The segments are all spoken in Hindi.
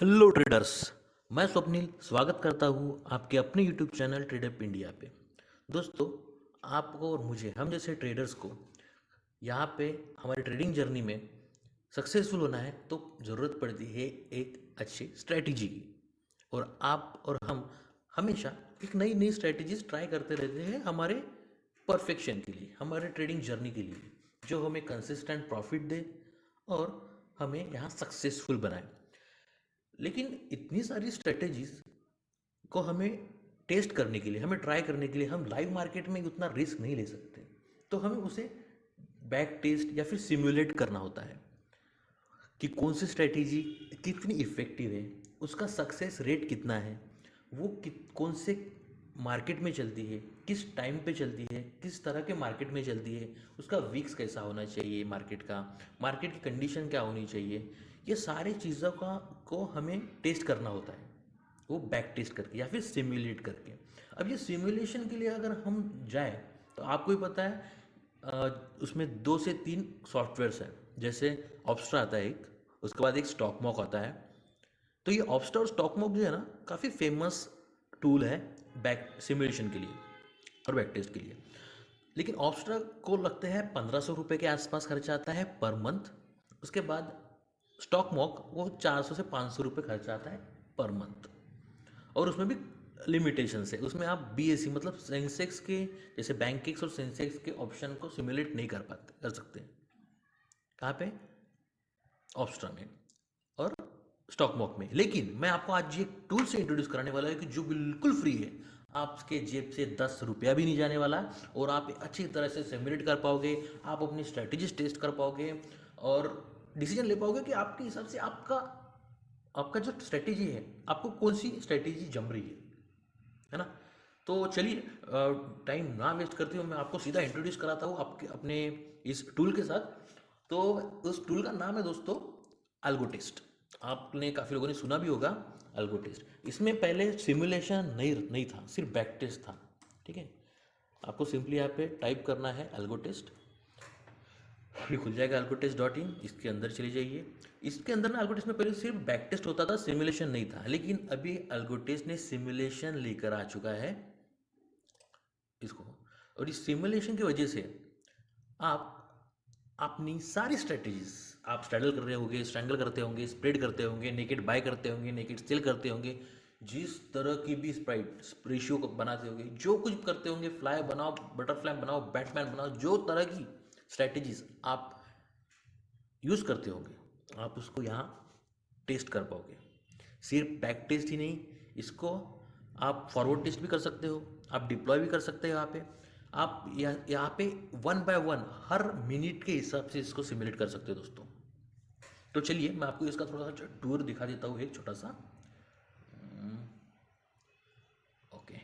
Hello traders. मैं स्वप्निल स्वागत करता हूँ आपके अपने यूट्यूब चैनल ट्रेडअप इंडिया पे। दोस्तों, आपको और मुझे हम जैसे ट्रेडर्स को यहाँ पे हमारी ट्रेडिंग जर्नी में सक्सेसफुल होना है तो ज़रूरत पड़ती है एक अच्छी स्ट्रैटेजी की। और आप और हम हमेशा एक नई नई स्ट्रैटेजीज ट्राई करते रहते हैं हमारे परफेक्शन के लिए, हमारे ट्रेडिंग जर्नी के लिए, जो हमें कंसिस्टेंट प्रॉफिट दे और हमें यहाँ सक्सेसफुल बनाए। लेकिन इतनी सारी स्ट्रेटेजीज को हमें टेस्ट करने के लिए, हमें ट्राई करने के लिए हम लाइव मार्केट में उतना रिस्क नहीं ले सकते। तो हमें उसे बैक टेस्ट या फिर सिमुलेट करना होता है कि कौन सी स्ट्रेटेजी कितनी इफ़ेक्टिव है, उसका सक्सेस रेट कितना है, वो कौन से मार्केट में चलती है, किस टाइम पे चलती है, किस तरह के मार्केट में चलती है, उसका वीक्स कैसा होना चाहिए, मार्केट की कंडीशन क्या होनी चाहिए। ये सारी चीज़ों का को हमें टेस्ट करना होता है, वो बैक टेस्ट करके या फिर सिमुलेट करके। अब ये सिमुलेशन के लिए अगर हम जाए तो आपको ही पता है, उसमें 2 से 3 सॉफ्टवेयर्स हैं। जैसे ऑप्स्ट्रा आता है एक, उसके बाद एक स्टॉक मॉक आता है। तो ये ऑप्स्ट्रा और स्टॉक मॉक जो है ना, काफ़ी फेमस टूल है बैक सिमुलेशन के लिए और बैक टेस्ट के लिए। लेकिन ऑप्स्ट्रा को लगते हैं 1500 रुपये के आसपास खर्चा आता है पर मंथ। उसके बाद स्टॉक मॉक वो 400 से 500 रुपये खर्चा आता है पर मंथ। और उसमें भी लिमिटेशन है, उसमें आप बीएससी मतलब सेंसेक्स के, जैसे बैंकिक्स और सेंसेक्स के ऑप्शन को सिमुलेट नहीं कर सकते। कहाँ पे? ऑप्स्ट्रा में और स्टॉक मॉक में। लेकिन मैं आपको आज ये टूल से इंट्रोड्यूस कराने वाला है कि जो बिल्कुल फ्री है, आपके जेब से 10 रुपया भी नहीं जाने वाला, और आप अच्छी तरह से सिमुलेट कर पाओगे, आप अपनी स्ट्रेटेजीज टेस्ट कर पाओगे और डिसीजन ले पाओगे कि आपके हिसाब से आपका आपका जो स्ट्रेटेजी है, आपको कौन सी स्ट्रेटेजी जम रही है ना। तो चलिए, टाइम ना वेस्ट करते हुए मैं आपको सीधा इंट्रोड्यूस कराता हूँ आपके अपने इस टूल के साथ। तो उस टूल का नाम है दोस्तों अल्गो टेस्ट। आपने काफ़ी लोगों ने सुना भी होगा अल्गो टेस्ट। इसमें पहले सिमुलेशन नहीं नहीं था, सिर्फ बैक टेस्ट था। ठीक है, आपको सिंपली यहाँ पे टाइप करना है अल्गो टेस्ट, फिर खुल जाएगा algoTest.in। इसके अंदर चली जाइए। इसके अंदर ना algoTest में पहले सिर्फ बैक टेस्ट होता था, सिमुलेशन नहीं था। लेकिन अभी algoTest ने सिमुलेशन लेकर आ चुका है इसको। और इस सिमुलेशन की वजह से आप अपनी सारी स्ट्रेटजीज, आप स्ट्रैडल कर रहे होंगे, स्ट्रैंगल करते होंगे, स्प्रेड करते होंगे, नेकेड बाय करते होंगे, नेकेड सेल करते होंगे, जिस तरह की भी स्प्राइट रेशियो को बनाते होंगे, जो कुछ करते होंगे, फ्लाई बनाओ, बटरफ्लाई बनाओ, बैटमैन बनाओ, जो तरह की स्ट्रेटजीज आप यूज़ करते होंगे, आप उसको यहाँ टेस्ट कर पाओगे। सिर्फ बैक टेस्ट ही नहीं, इसको आप फॉरवर्ड टेस्ट भी कर सकते हो, आप डिप्लॉय भी कर सकते हो। यहाँ पे आप यहाँ पे 1 बाय 1 हर मिनट के हिसाब से इसको सिमुलेट कर सकते हो दोस्तों। तो चलिए मैं आपको इसका थोड़ा सा टूर दिखा देता हूँ, एक छोटा सा। ओके,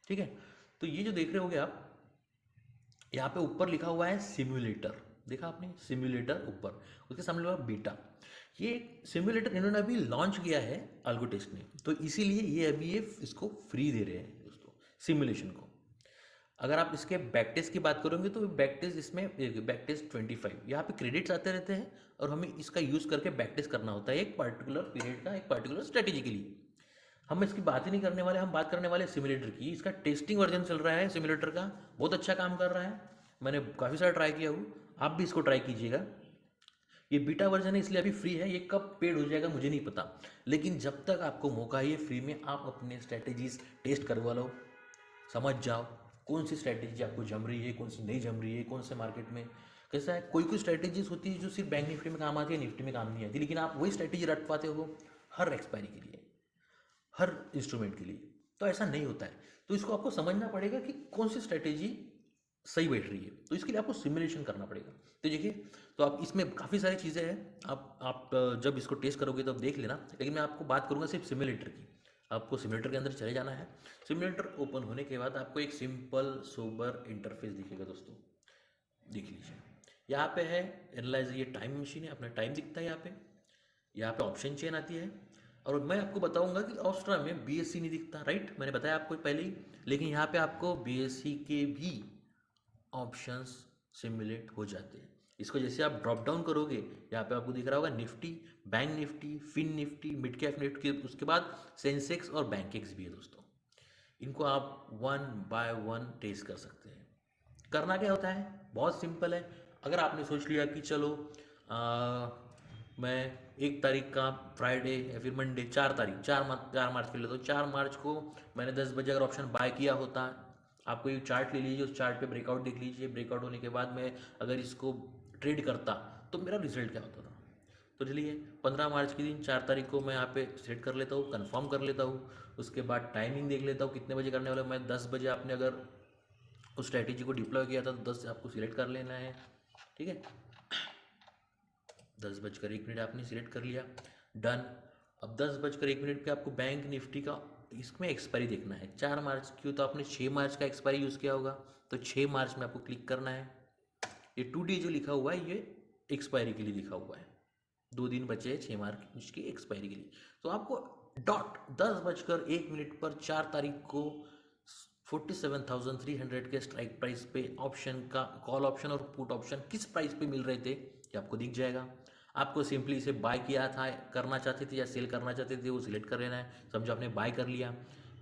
ठीक है। तो ये जो देख रहे होगे आप, यहाँ पे ऊपर लिखा हुआ है सिम्युलेटर, देखा आपने? सिम्युलेटर ऊपर, उसके सामने लिखा बीटा। ये सिम्युलेटर इन्होंने अभी लॉन्च किया है अल्गोटेस्ट ने, तो इसीलिए ये अभी ये इसको फ्री दे रहे हैं दोस्तों, सिमुलेशन को। अगर आप इसके बैक टेस्ट की बात करोगे तो बैक टेस्ट इसमें बैक टेस्ट 25 यहाँ पे क्रेडिट्स आते रहते हैं, और हमें इसका यूज़ करके बैक टेस्ट करना होता है एक पर्टिकुलर पीरियड का, एक पर्टिकुलर स्ट्रेटेजी के लिए। हम इसकी बात ही नहीं करने वाले, हम बात करने वाले सिमुलेटर की। इसका टेस्टिंग वर्जन चल रहा है सिमुलेटर का, बहुत अच्छा काम कर रहा है। मैंने काफ़ी सारा ट्राई किया हूँ, आप भी इसको ट्राई कीजिएगा। ये बीटा वर्जन है इसलिए अभी फ्री है, ये कब पेड हो जाएगा मुझे नहीं पता। लेकिन जब तक आपको मौका है ये फ्री में आप अपने स्ट्रेटेजीज टेस्ट करवा लो, समझ जाओ कौन सी स्ट्रैटेजी आपको जम रही है, कौन सी नहीं जम रही है, कौन से मार्केट में कैसा है। कोई कोई स्ट्रैटेजीज होती है जो सिर्फ बैंक निफ्टी में काम आती है, निफ्टी में काम नहीं आती, लेकिन आप वही स्ट्रैटेजी रट पाते हो हर एक्सपायरी के लिए, हर इंस्ट्रूमेंट के लिए। तो ऐसा नहीं होता है। तो इसको आपको समझना पड़ेगा कि कौन सी स्ट्रैटेजी सही बैठ रही है, तो इसके लिए आपको सिमुलेशन करना पड़ेगा। तो देखिए, तो आप इसमें काफ़ी सारी चीज़ें हैं, आप जब इसको टेस्ट करोगे तो देख लेना। लेकिन मैं आपको बात करूँगा सिर्फ सिमुलेटर की। आपको सिमुलेटर के अंदर चले जाना है। सिमुलेटर ओपन होने के बाद आपको एक सिंपल सोबर इंटरफेस दिखेगा दोस्तों, देख लीजिए। यहाँ पे है एनालाइज, ये टाइम मशीन है, अपना टाइम दिखता है यहाँ पे। यहाँ पे ऑप्शन चेन आती है, और मैं आपको बताऊंगा कि ऑस्ट्रा में बीएससी नहीं दिखता, राइट? मैंने बताया आपको पहले ही। लेकिन यहाँ पे आपको बीएससी के भी ऑप्शंस सिमुलेट हो जाते हैं। इसको जैसे आप ड्रॉप डाउन करोगे, यहाँ पे आपको दिख रहा होगा Nifty, bank Nifty, Fin Nifty, mid cap Nifty, उसके बाद सेंसेक्स और बैंक एक्स भी है दोस्तों। इनको आप वन बाय वन टेस्ट कर सकते हैं। करना क्या होता है, बहुत सिंपल है। अगर आपने सोच लिया कि चलो मैं 1 तारीख का फ्राइडे या फिर मंडे, 4 तारीख, 4 मार्च के लिए, तो 4 मार्च को मैंने 10 बजे अगर ऑप्शन बाय किया होता, आपको ये चार्ट ले लीजिए, उस चार्ट पे ब्रेकआउट देख लीजिए, ब्रेकआउट होने के बाद मैं अगर इसको ट्रेड करता तो मेरा रिजल्ट क्या होता था। तो चलिए 15 मार्च के दिन 4 तारीख को मैं यहाँ पे सेट कर लेता हूँ, कंफर्म कर लेता हूँ। उसके बाद टाइमिंग देख लेता हूँ कितने बजे करने वाला। मैं 10 बजे, आपने अगर उस स्ट्रैटेजी को डिप्लॉय किया था तो 10 से आपको सिलेक्ट कर लेना है, ठीक है। 10 बजकर 1 मिनट आपने सिलेक्ट कर लिया, डन। अब 10 बजकर 1 मिनट पे आपको बैंक निफ्टी का इसमें एक्सपायरी देखना है। 4 मार्च क्यों, तो आपने 6 मार्च का एक्सपायरी यूज़ किया होगा, तो 6 मार्च में आपको क्लिक करना है। ये 2 डे जो लिखा हुआ है ये एक्सपायरी के लिए लिखा हुआ है, 2 दिन बचे हैं 6 मार्च की एक्सपायरी के लिए। तो आपको डॉट 10 बजकर 1 मिनट पर 4 तारीख को 47,300 के स्ट्राइक प्राइस पे ऑप्शन का कॉल ऑप्शन और पुट ऑप्शन किस प्राइस पे मिल रहे थे ये आपको दिख जाएगा। आपको सिंपली इसे बाय किया था, करना चाहते थे या सेल करना चाहते थे, वो सिलेक्ट कर लेना है। समझो आपने बाय कर लिया।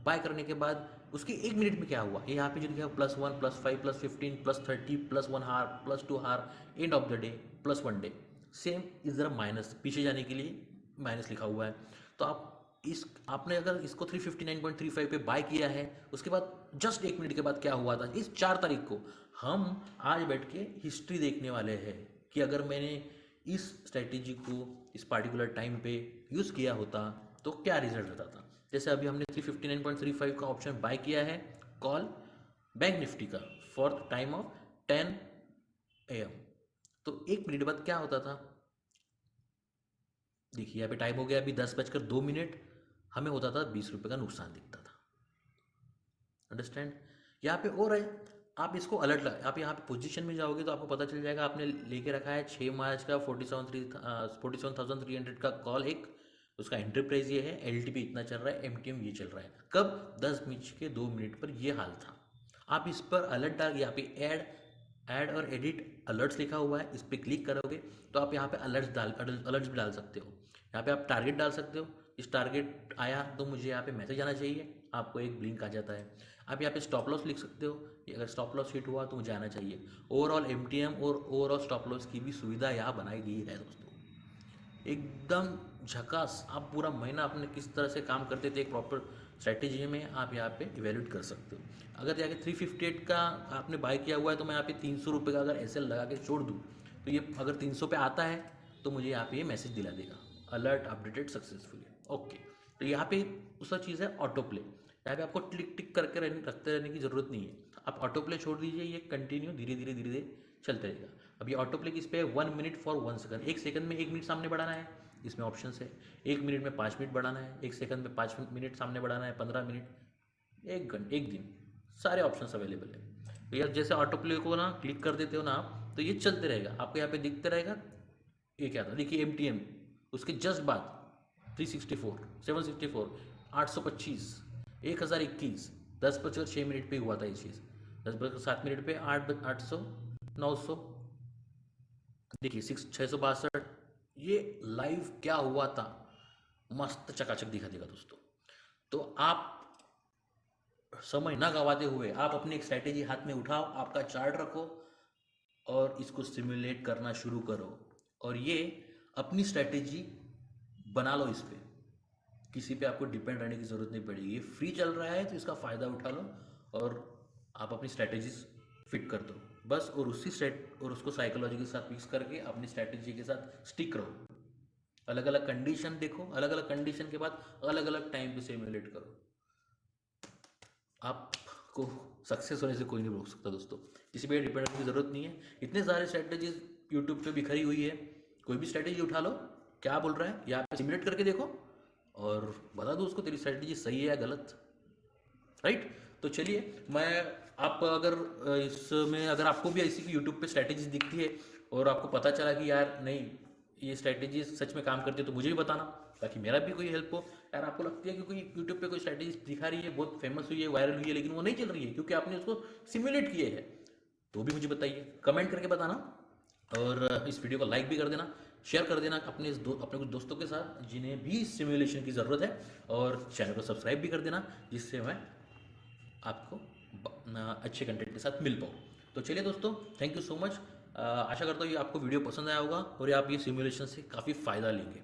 बाय करने के बाद उसके 1 मिनट में क्या हुआ, ये यहाँ पे जो लिखा है +1 +5 +15 +30 +1 hour +2 hour, end of the day +1 day, same इस तरह माइनस, पीछे जाने के लिए माइनस लिखा हुआ है। तो आप इस आपने अगर इसको 359.35 पे बाय किया है, उसके बाद जस्ट 1 मिनट के बाद क्या हुआ था, इस 4 तारीख को हम आज बैठ के हिस्ट्री देखने वाले हैं कि अगर मैंने इस स्ट्रैटेजी को इस पार्टिकुलर टाइम पे यूज़ किया होता तो क्या रिजल्ट होता था। जैसे अभी हमने 359.35 का ऑप्शन बाय किया है, कॉल बैंक निफ्टी का, फॉर टाइम ऑफ 10 AM। तो 1 मिनट बाद क्या होता था, देखिए यहाँ पे टाइम हो गया अभी 10 बजकर 2 मिनट, हमें होता था 20 रुपये का नुकसान दिखता था। अंडरस्टैंड। यहाँ पे और है, आप इसको अलर्ट लगा, आप यहाँ पे पोजीशन में जाओगे तो आपको पता चल जाएगा आपने लेके रखा है 6 मार्च का 47,300 का कॉल एक, उसका एंट्री प्राइस ये है, LTP इतना चल रहा है, MTM ये चल रहा है। कब, 10 बज के 2 मिनट पर ये हाल था। आप इस पर अलर्ट डाल, यहाँ पे ऐड और एडिट अलर्ट्स लिखा हुआ है, इस पर क्लिक करोगे तो आप यहाँ पे अलर्ट्स भी डाल सकते हो। यहाँ पे आप टारगेट डाल सकते हो, इस टारगेट आया तो मुझे यहाँ पे मैसेज आना चाहिए, आपको एक ब्लिंक आ जाता है। आप यहाँ पे स्टॉप लॉस लिख सकते हो, अगर स्टॉप लॉस हिट हुआ तो मुझे आना चाहिए। ओवरऑल MTM और ओवरऑल स्टॉप लॉस की भी सुविधा यहाँ बनाई गई है दोस्तों, एकदम झकास। आप पूरा महीना अपने किस तरह से काम करते थे एक प्रॉपर स्ट्रैटेजी में आप यहाँ पे इवेल्यूट कर सकते हो। अगर जाके 358 का आपने बाय किया हुआ है तो मैं यहाँ पे 300 रुपये का अगर SL लगा के छोड़ दूँ तो ये अगर 300 पे आता है तो मुझे यहाँ पे ये मैसेज दिला देगा, अलर्ट अपडेटेड सक्सेसफुली। ओके, तो यहाँ पे दूसरा चीज़ है ऑटो प्ले। यहाँ पे आपको टिक टिक करके रखते रहने की ज़रूरत नहीं है, आप ऑटो प्ले छोड़ दीजिए, ये कंटिन्यू धीरे धीरे चलते रहेगा। अब ये ऑटो प्ले किस पे है, 1 मिनट फॉर 1 सेकंड, 1 सेकंड में 1 मिनट सामने बढ़ाना है, इसमें ऑप्शन है। 1 मिनट में 5 मिनट बढ़ाना है, 1 सेकंड में 5 मिनट सामने बढ़ाना है, 15 मिनट, 1 घंटे, 1 दिन, सारे ऑप्शंस अवेलेबल है। तो यार जैसे ऑटो प्ले को ना क्लिक कर देते हो ना आप, तो ये चलते रहेगा, आपको यहाँ पे दिखते रहेगा। ये क्या था, देखिए MTM, उसके जस्ट बाद 364, 764, 825, 1021, 10 बजकर 6 मिनट पे हुआ था ये चीज़, 10 बजकर 7 मिनट पे 800, 900, देखिए 662, ये लाइव क्या हुआ था, मस्त चकाचक दिखा देगा दोस्तों। तो आप समय ना गवाते हुए आप अपनी एक स्ट्रैटेजी हाथ में उठाओ, आपका चार्ट रखो और इसको सिमुलेट करना शुरू करो, और ये अपनी स्ट्रैटेजी बना लो। इस पे किसी पे आपको डिपेंड रहने की ज़रूरत नहीं पड़ेगी, ये फ्री चल रहा है तो इसका फ़ायदा उठा लो और आप अपनी स्ट्रैटेजीज फिट कर दो बस, और उसको साइकोलॉजी के साथ मिक्स करके अपनी स्ट्रैटेजी के साथ स्टिक रहो। अलग अलग कंडीशन देखो, अलग अलग कंडीशन के बाद अलग अलग टाइम पे सिमुलेट करो, आपको सक्सेस होने से कोई नहीं रोक सकता दोस्तों। किसी पे डिपेंड होने की ज़रूरत नहीं है, इतने सारे स्ट्रैटेजीज यूट्यूब पे बिखरी हुई है, कोई भी स्ट्रैटेजी उठा लो, क्या बोल रहा है यहाँ पे सिमुलेट करके देखो और बता दो उसको तेरी स्ट्रैटेजी सही है या गलत, राइट। तो चलिए मैं, आप अगर इसमें अगर आपको भी ऐसी यूट्यूब पे स्ट्रैटेजी दिखती है और आपको पता चला कि यार नहीं ये स्ट्रैटेजी सच में काम करती है तो मुझे भी बताना, ताकि मेरा भी कोई हेल्प हो। यार आपको लगती है कि कोई यूट्यूब पे कोई स्ट्रैटेजी दिखा रही है, बहुत फेमस हुई है, वायरल हुई है, लेकिन वो नहीं चल रही है क्योंकि आपने उसको सिमुलेट किए है, तो भी मुझे बताइए, कमेंट करके बताना। और इस वीडियो को लाइक भी कर देना, शेयर कर देना अपने कुछ दोस्तों के साथ जिन्हें भी सिमुलेशन की ज़रूरत है, और चैनल को सब्सक्राइब भी कर देना जिससे मैं आपको अच्छे कंटेंट के साथ मिल पाऊँ। तो चलिए दोस्तों, थैंक यू सो मच। आशा करता हूँ ये आपको वीडियो पसंद आया होगा और ये आप ये सिमुलेशन से काफ़ी फ़ायदा लेंगे।